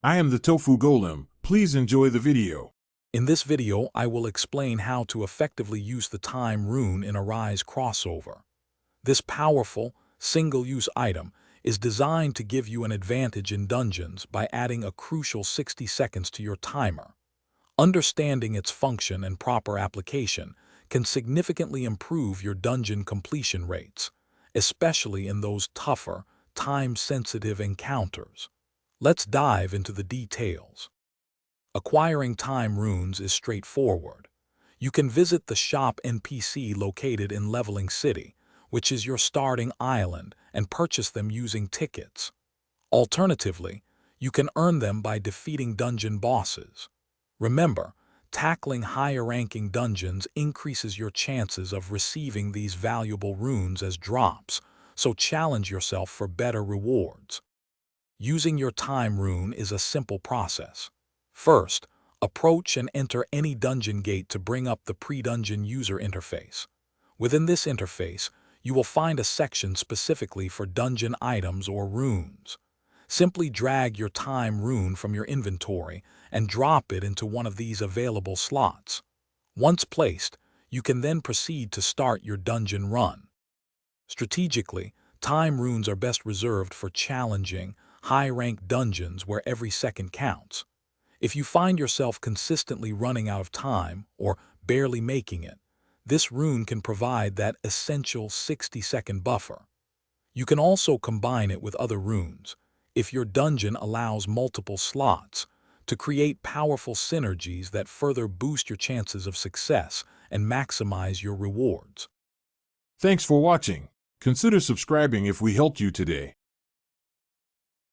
I am the Tofu Golem. Please enjoy the video. In this video, I will explain how to effectively use the Time Rune in a Rise crossover. This powerful, single-use item is designed to give you an advantage in dungeons by adding a crucial 60 seconds to your timer. Understanding its function and proper application can significantly improve your dungeon completion rates, especially in those tougher, time-sensitive encounters. Let's dive into the details. Acquiring Time Runes is straightforward. You can visit the shop NPC located in Leveling City, which is your starting island, and purchase them using tickets. Alternatively, you can earn them by defeating dungeon bosses. Remember, tackling higher-ranking dungeons increases your chances of receiving these valuable runes as drops, so challenge yourself for better rewards. Using your Time Rune is a simple process. First, approach and enter any dungeon gate to bring up the pre-dungeon user interface. Within this interface, you will find a section specifically for dungeon items or runes. Simply drag your Time Rune from your inventory and drop it into one of these available slots. Once placed, you can then proceed to start your dungeon run. Strategically, Time Runes are best reserved for challenging, high-ranked dungeons where every second counts. If you find yourself consistently running out of time or barely making it, this rune can provide that essential 60-second buffer. You can also combine it with other runes, if your dungeon allows multiple slots, to create powerful synergies that further boost your chances of success and maximize your rewards. Thanks for watching. Consider subscribing if we helped you today.